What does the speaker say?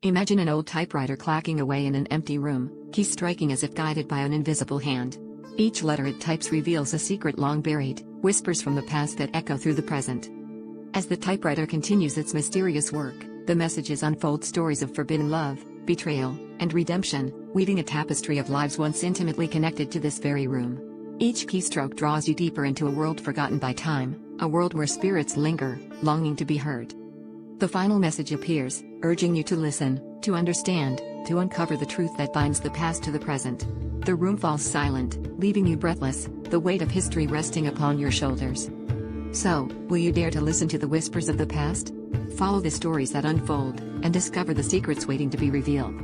Imagine an old typewriter clacking away in an empty room, keys striking as if guided by an invisible hand. Each letter it types reveals a secret long buried, whispers from the past that echo through the present. As the typewriter continues its mysterious work, the messages unfold stories of forbidden love, betrayal, and redemption, weaving a tapestry of lives once intimately connected to this very room. Each keystroke draws you deeper into a world forgotten by time, a world where spirits linger, longing to be heard. The final message appears, urging you to listen, to understand, to uncover the truth that binds the past to the present. The room falls silent, leaving you breathless, the weight of history resting upon your shoulders. So, will you dare to listen to the whispers of the past? Follow the stories that unfold, and discover the secrets waiting to be revealed.